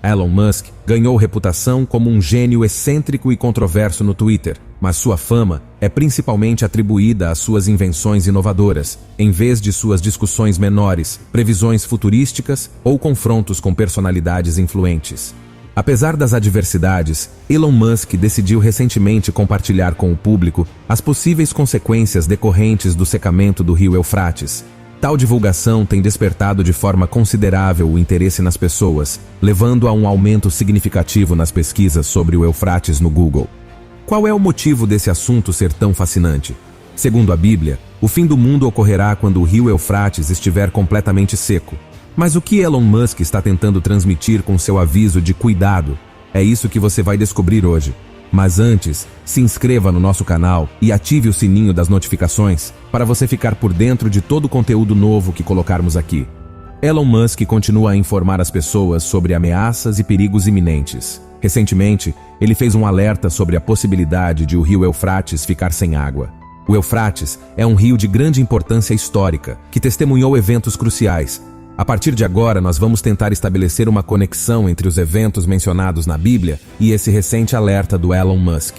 Elon Musk ganhou reputação como um gênio excêntrico e controverso no Twitter, mas sua fama é principalmente atribuída às suas invenções inovadoras, em vez de suas discussões menores, previsões futurísticas ou confrontos com personalidades influentes. Apesar das adversidades, Elon Musk decidiu recentemente compartilhar com o público as possíveis consequências decorrentes do secamento do rio Eufrates. Tal divulgação tem despertado de forma considerável o interesse nas pessoas, levando a um aumento significativo nas pesquisas sobre o Eufrates no Google. Qual é o motivo desse assunto ser tão fascinante? Segundo a Bíblia, o fim do mundo ocorrerá quando o rio Eufrates estiver completamente seco. Mas o que Elon Musk está tentando transmitir com seu aviso de cuidado? É isso que você vai descobrir hoje. Mas antes, se inscreva no nosso canal e ative o sininho das notificações para você ficar por dentro de todo o conteúdo novo que colocarmos aqui. Elon Musk continua a informar as pessoas sobre ameaças e perigos iminentes. Recentemente, ele fez um alerta sobre a possibilidade de o rio Eufrates ficar sem água. O Eufrates é um rio de grande importância histórica, que testemunhou eventos cruciais. A partir de agora, nós vamos tentar estabelecer uma conexão entre os eventos mencionados na Bíblia e esse recente alerta do Elon Musk.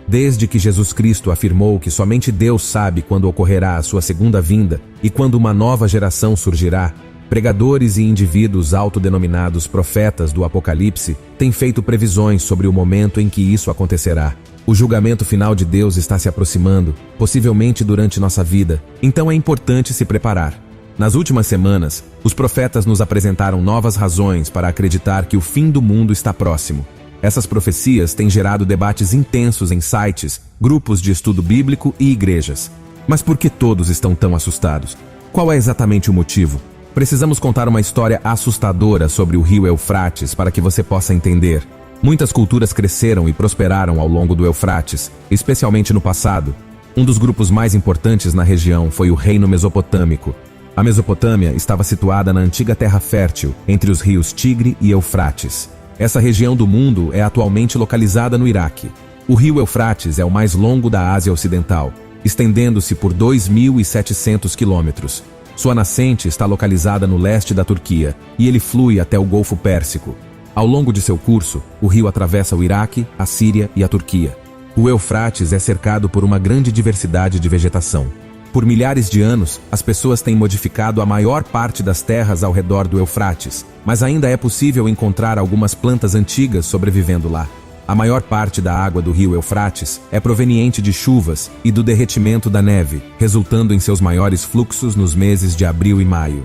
Desde que Jesus Cristo afirmou que somente Deus sabe quando ocorrerá a sua segunda vinda e quando uma nova geração surgirá, pregadores e indivíduos autodenominados profetas do Apocalipse têm feito previsões sobre o momento em que isso acontecerá. O julgamento final de Deus está se aproximando, possivelmente durante nossa vida, então é importante se preparar. Nas últimas semanas, os profetas nos apresentaram novas razões para acreditar que o fim do mundo está próximo. Essas profecias têm gerado debates intensos em sites, grupos de estudo bíblico e igrejas. Mas por que todos estão tão assustados? Qual é exatamente o motivo? Precisamos contar uma história assustadora sobre o rio Eufrates para que você possa entender. Muitas culturas cresceram e prosperaram ao longo do Eufrates, especialmente no passado. Um dos grupos mais importantes na região foi o Reino Mesopotâmico. A Mesopotâmia estava situada na antiga Terra Fértil, entre os rios Tigre e Eufrates. Essa região do mundo é atualmente localizada no Iraque. O rio Eufrates é o mais longo da Ásia Ocidental, estendendo-se por 2.700 quilômetros. Sua nascente está localizada no leste da Turquia, e ele flui até o Golfo Pérsico. Ao longo de seu curso, o rio atravessa o Iraque, a Síria e a Turquia. O Eufrates é cercado por uma grande diversidade de vegetação. Por milhares de anos, as pessoas têm modificado a maior parte das terras ao redor do Eufrates, mas ainda é possível encontrar algumas plantas antigas sobrevivendo lá. A maior parte da água do rio Eufrates é proveniente de chuvas e do derretimento da neve, resultando em seus maiores fluxos nos meses de abril e maio.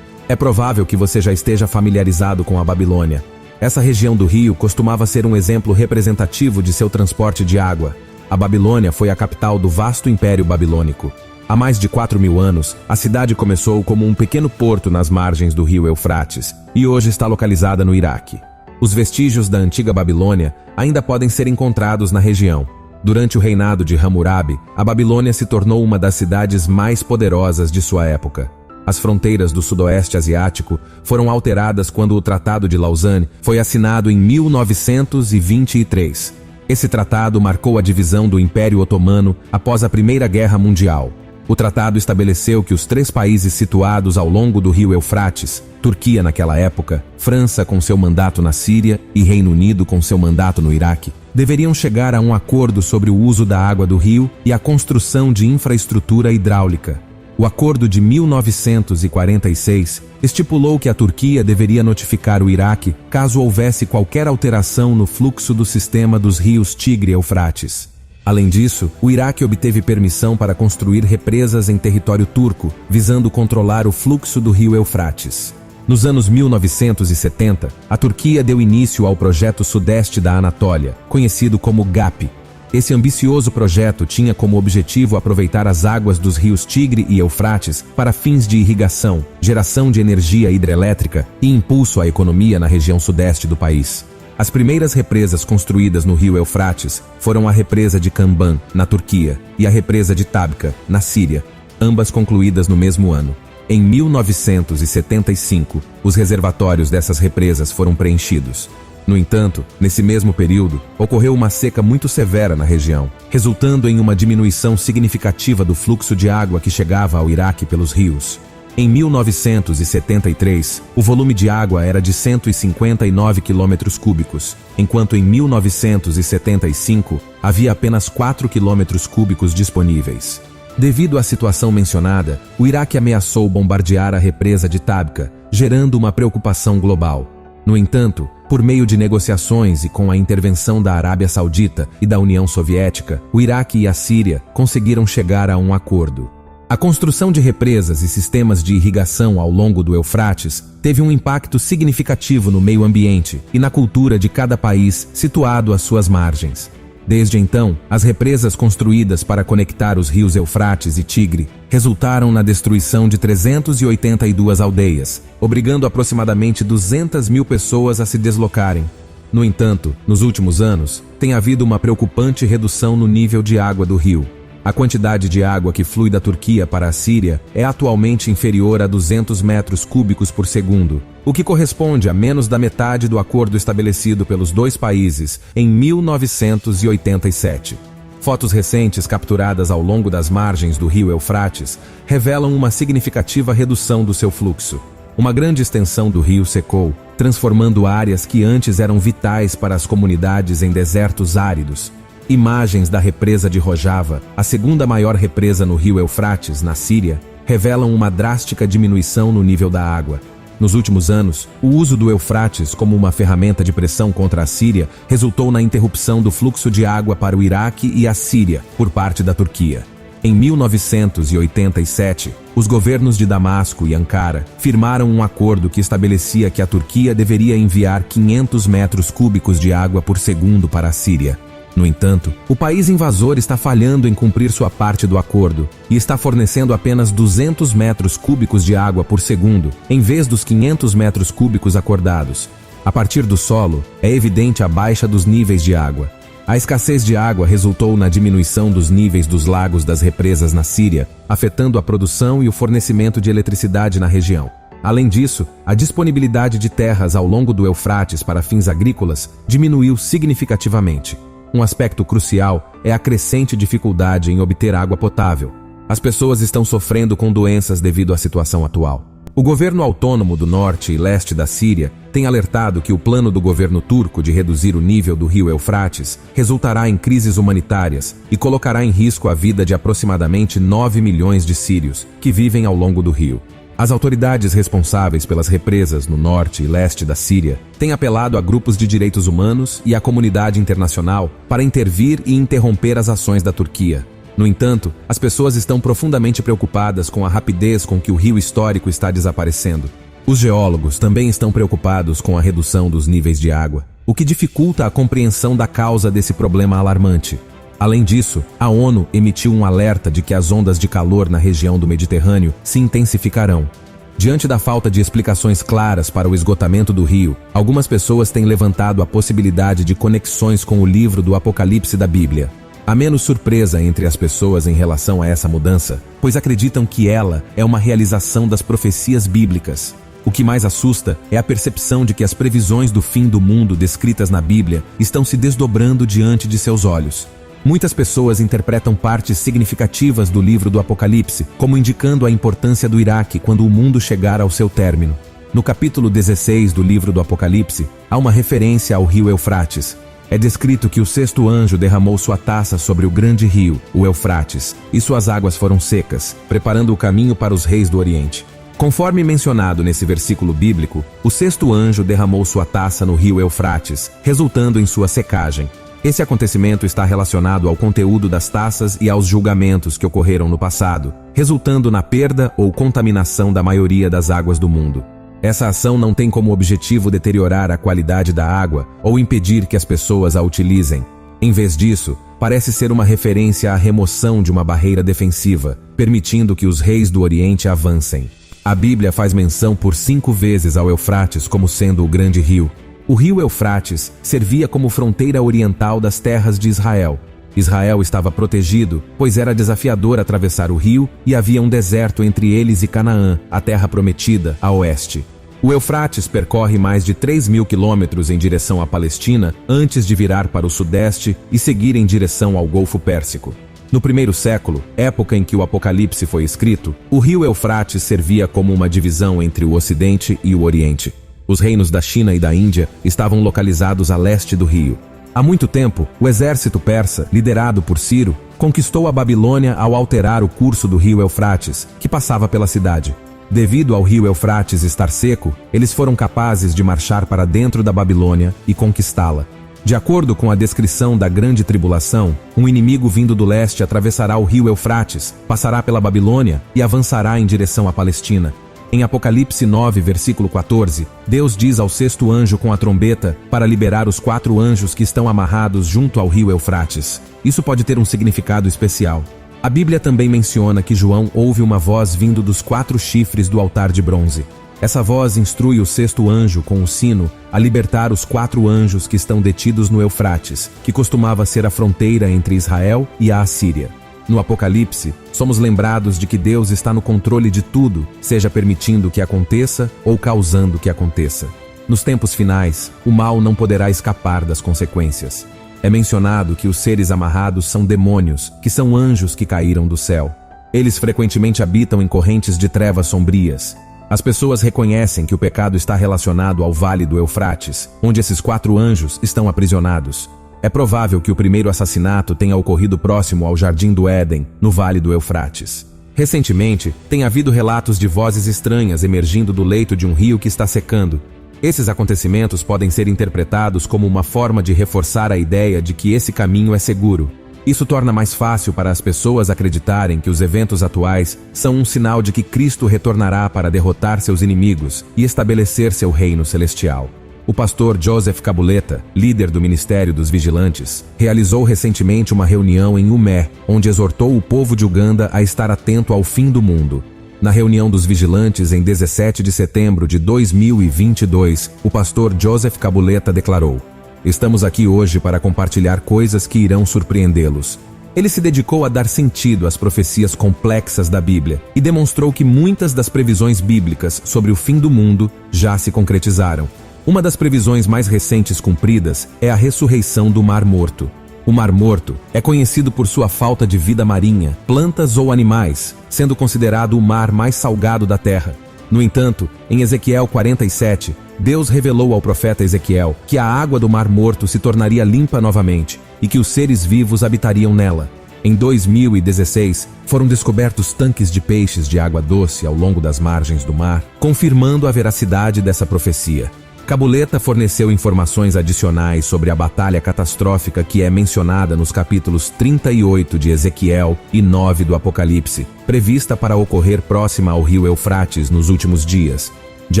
É provável que você já esteja familiarizado com a Babilônia. Essa região do rio costumava ser um exemplo representativo de seu transporte de água. A Babilônia foi a capital do vasto Império Babilônico. Há mais de 4.000 anos, a cidade começou como um pequeno porto nas margens do rio Eufrates e hoje está localizada no Iraque. Os vestígios da antiga Babilônia ainda podem ser encontrados na região. Durante o reinado de Hammurabi, a Babilônia se tornou uma das cidades mais poderosas de sua época. As fronteiras do sudoeste asiático foram alteradas quando o Tratado de Lausanne foi assinado em 1923. Esse tratado marcou a divisão do Império Otomano após a Primeira Guerra Mundial. O tratado estabeleceu que os 3 países situados ao longo do rio Eufrates, Turquia naquela época, França com seu mandato na Síria e Reino Unido com seu mandato no Iraque, deveriam chegar a um acordo sobre o uso da água do rio e a construção de infraestrutura hidráulica. O Acordo de 1946 estipulou que a Turquia deveria notificar o Iraque caso houvesse qualquer alteração no fluxo do sistema dos rios Tigre e Eufrates. Além disso, o Iraque obteve permissão para construir represas em território turco, visando controlar o fluxo do rio Eufrates. Nos anos 1970, a Turquia deu início ao projeto Sudeste da Anatólia, conhecido como GAP. Esse ambicioso projeto tinha como objetivo aproveitar as águas dos rios Tigre e Eufrates para fins de irrigação, geração de energia hidrelétrica e impulso à economia na região sudeste do país. As primeiras represas construídas no rio Eufrates foram a represa de Kamban, na Turquia, e a represa de Tabqa, na Síria, ambas concluídas no mesmo ano. Em 1975, os reservatórios dessas represas foram preenchidos. No entanto, nesse mesmo período, ocorreu uma seca muito severa na região, resultando em uma diminuição significativa do fluxo de água que chegava ao Iraque pelos rios. Em 1973, o volume de água era de 159 quilômetros cúbicos, enquanto em 1975 havia apenas 4 quilômetros cúbicos disponíveis. Devido à situação mencionada, o Iraque ameaçou bombardear a represa de Tabqa, gerando uma preocupação global. No entanto, por meio de negociações e com a intervenção da Arábia Saudita e da União Soviética, o Iraque e a Síria conseguiram chegar a um acordo. A construção de represas e sistemas de irrigação ao longo do Eufrates teve um impacto significativo no meio ambiente e na cultura de cada país situado às suas margens. Desde então, as represas construídas para conectar os rios Eufrates e Tigre resultaram na destruição de 382 aldeias, obrigando aproximadamente 200 mil pessoas a se deslocarem. No entanto, nos últimos anos, tem havido uma preocupante redução no nível de água do rio. A quantidade de água que flui da Turquia para a Síria é atualmente inferior a 200 metros cúbicos por segundo, o que corresponde a menos da metade do acordo estabelecido pelos dois países em 1987. Fotos recentes capturadas ao longo das margens do rio Eufrates revelam uma significativa redução do seu fluxo. Uma grande extensão do rio secou, transformando áreas que antes eram vitais para as comunidades em desertos áridos. Imagens da represa de Rojava, a segunda maior represa no rio Eufrates, na Síria, revelam uma drástica diminuição no nível da água. Nos últimos anos, o uso do Eufrates como uma ferramenta de pressão contra a Síria resultou na interrupção do fluxo de água para o Iraque e a Síria por parte da Turquia. Em 1987, os governos de Damasco e Ankara firmaram um acordo que estabelecia que a Turquia deveria enviar 500 metros cúbicos de água por segundo para a Síria. No entanto, o país invasor está falhando em cumprir sua parte do acordo e está fornecendo apenas 200 metros cúbicos de água por segundo, em vez dos 500 metros cúbicos acordados. A partir do solo, é evidente a baixa dos níveis de água. A escassez de água resultou na diminuição dos níveis dos lagos das represas na Síria, afetando a produção e o fornecimento de eletricidade na região. Além disso, a disponibilidade de terras ao longo do Eufrates para fins agrícolas diminuiu significativamente. Um aspecto crucial é a crescente dificuldade em obter água potável. As pessoas estão sofrendo com doenças devido à situação atual. O governo autônomo do norte e leste da Síria tem alertado que o plano do governo turco de reduzir o nível do rio Eufrates resultará em crises humanitárias e colocará em risco a vida de aproximadamente 9 milhões de sírios que vivem ao longo do rio. As autoridades responsáveis pelas represas no norte e leste da Síria têm apelado a grupos de direitos humanos e à comunidade internacional para intervir e interromper as ações da Turquia. No entanto, as pessoas estão profundamente preocupadas com a rapidez com que o rio histórico está desaparecendo. Os geólogos também estão preocupados com a redução dos níveis de água, o que dificulta a compreensão da causa desse problema alarmante. Além disso, a ONU emitiu um alerta de que as ondas de calor na região do Mediterrâneo se intensificarão. Diante da falta de explicações claras para o esgotamento do rio, algumas pessoas têm levantado a possibilidade de conexões com o livro do Apocalipse da Bíblia. Há menos surpresa entre as pessoas em relação a essa mudança, pois acreditam que ela é uma realização das profecias bíblicas. O que mais assusta é a percepção de que as previsões do fim do mundo descritas na Bíblia estão se desdobrando diante de seus olhos. Muitas pessoas interpretam partes significativas do livro do Apocalipse como indicando a importância do Iraque quando o mundo chegar ao seu término. No capítulo 16 do livro do Apocalipse, há uma referência ao rio Eufrates. É descrito que o sexto anjo derramou sua taça sobre o grande rio, o Eufrates, e suas águas foram secas, preparando o caminho para os reis do Oriente. Conforme mencionado nesse versículo bíblico, o sexto anjo derramou sua taça no rio Eufrates, resultando em sua secagem. Esse acontecimento está relacionado ao conteúdo das taças e aos julgamentos que ocorreram no passado, resultando na perda ou contaminação da maioria das águas do mundo. Essa ação não tem como objetivo deteriorar a qualidade da água ou impedir que as pessoas a utilizem. Em vez disso, parece ser uma referência à remoção de uma barreira defensiva, permitindo que os reis do Oriente avancem. A Bíblia faz menção por 5 vezes ao Eufrates como sendo o grande rio. O rio Eufrates servia como fronteira oriental das terras de Israel. Israel estava protegido, pois era desafiador atravessar o rio e havia um deserto entre eles e Canaã, a terra prometida, a oeste. O Eufrates percorre mais de 3.000 quilômetros em direção à Palestina antes de virar para o sudeste e seguir em direção ao Golfo Pérsico. No primeiro século, época em que o Apocalipse foi escrito, o rio Eufrates servia como uma divisão entre o Ocidente e o Oriente. Os reinos da China e da Índia estavam localizados a leste do rio. Há muito tempo, o exército persa, liderado por Ciro, conquistou a Babilônia ao alterar o curso do rio Eufrates, que passava pela cidade. Devido ao rio Eufrates estar seco, eles foram capazes de marchar para dentro da Babilônia e conquistá-la. De acordo com a descrição da Grande Tribulação, um inimigo vindo do leste atravessará o rio Eufrates, passará pela Babilônia e avançará em direção à Palestina. Em Apocalipse 9, versículo 14, Deus diz ao sexto anjo com a trombeta para liberar os 4 anjos que estão amarrados junto ao rio Eufrates. Isso pode ter um significado especial. A Bíblia também menciona que João ouve uma voz vindo dos 4 chifres do altar de bronze. Essa voz instrui o sexto anjo com o sino a libertar os 4 anjos que estão detidos no Eufrates, que costumava ser a fronteira entre Israel e a Assíria. No Apocalipse, somos lembrados de que Deus está no controle de tudo, seja permitindo que aconteça ou causando que aconteça. Nos tempos finais, o mal não poderá escapar das consequências. É mencionado que os seres amarrados são demônios, que são anjos que caíram do céu. Eles frequentemente habitam em correntes de trevas sombrias. As pessoas reconhecem que o pecado está relacionado ao Vale do Eufrates, onde esses 4 anjos estão aprisionados. É provável que o primeiro assassinato tenha ocorrido próximo ao Jardim do Éden, no Vale do Eufrates. Recentemente, tem havido relatos de vozes estranhas emergindo do leito de um rio que está secando. Esses acontecimentos podem ser interpretados como uma forma de reforçar a ideia de que esse caminho é seguro. Isso torna mais fácil para as pessoas acreditarem que os eventos atuais são um sinal de que Cristo retornará para derrotar seus inimigos e estabelecer seu reino celestial. O pastor Joseph Cabuleta, líder do Ministério dos Vigilantes, realizou recentemente uma reunião em Umé, onde exortou o povo de Uganda a estar atento ao fim do mundo. Na reunião dos vigilantes em 17 de setembro de 2022, o pastor Joseph Cabuleta declarou: "Estamos aqui hoje para compartilhar coisas que irão surpreendê-los." Ele se dedicou a dar sentido às profecias complexas da Bíblia e demonstrou que muitas das previsões bíblicas sobre o fim do mundo já se concretizaram. Uma das previsões mais recentes cumpridas é a ressurreição do Mar Morto. O Mar Morto é conhecido por sua falta de vida marinha, plantas ou animais, sendo considerado o mar mais salgado da terra. No entanto, em Ezequiel 47, Deus revelou ao profeta Ezequiel que a água do Mar Morto se tornaria limpa novamente e que os seres vivos habitariam nela. Em 2016, foram descobertos tanques de peixes de água doce ao longo das margens do mar, confirmando a veracidade dessa profecia. Cabuleta forneceu informações adicionais sobre a batalha catastrófica que é mencionada nos capítulos 38 de Ezequiel e 9 do Apocalipse, prevista para ocorrer próxima ao rio Eufrates nos últimos dias. De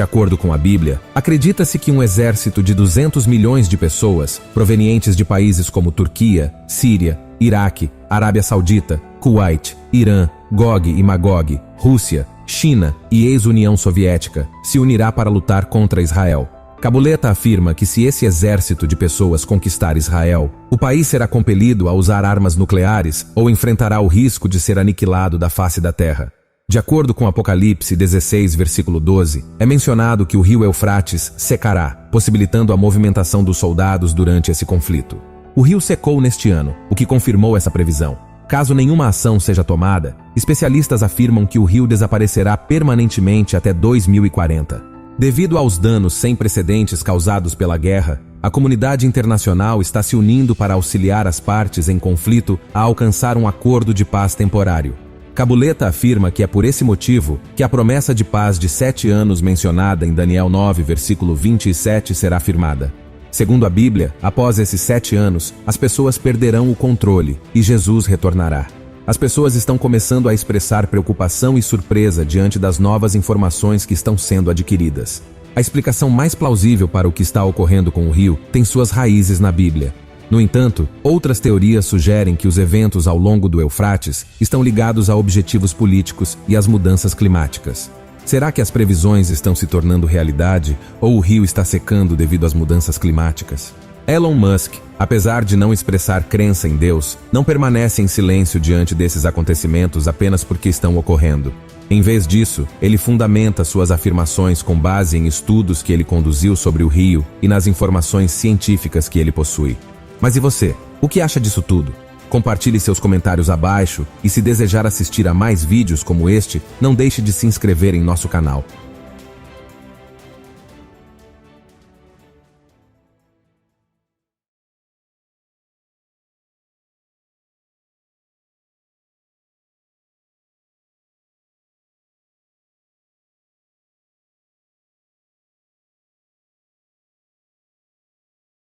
acordo com a Bíblia, acredita-se que um exército de 200 milhões de pessoas, provenientes de países como Turquia, Síria, Iraque, Arábia Saudita, Kuwait, Irã, Gog e Magog, Rússia, China e ex-União Soviética, se unirá para lutar contra Israel. Cabuleta afirma que se esse exército de pessoas conquistar Israel, o país será compelido a usar armas nucleares ou enfrentará o risco de ser aniquilado da face da terra. De acordo com Apocalipse 16, versículo 12, é mencionado que o rio Eufrates secará, possibilitando a movimentação dos soldados durante esse conflito. O rio secou neste ano, o que confirmou essa previsão. Caso nenhuma ação seja tomada, especialistas afirmam que o rio desaparecerá permanentemente até 2040. Devido aos danos sem precedentes causados pela guerra, a comunidade internacional está se unindo para auxiliar as partes em conflito a alcançar um acordo de paz temporário. Cabuleta afirma que é por esse motivo que a promessa de paz de 7 anos mencionada em Daniel 9, versículo 27 será firmada. Segundo a Bíblia, após esses 7 anos, as pessoas perderão o controle e Jesus retornará. As pessoas estão começando a expressar preocupação e surpresa diante das novas informações que estão sendo adquiridas. A explicação mais plausível para o que está ocorrendo com o rio tem suas raízes na Bíblia. No entanto, outras teorias sugerem que os eventos ao longo do Eufrates estão ligados a objetivos políticos e às mudanças climáticas. Será que as previsões estão se tornando realidade ou o rio está secando devido às mudanças climáticas? Elon Musk, apesar de não expressar crença em Deus, não permanece em silêncio diante desses acontecimentos apenas porque estão ocorrendo. Em vez disso, ele fundamenta suas afirmações com base em estudos que ele conduziu sobre o rio e nas informações científicas que ele possui. Mas e você? O que acha disso tudo? Compartilhe seus comentários abaixo e se desejar assistir a mais vídeos como este, não deixe de se inscrever em nosso canal.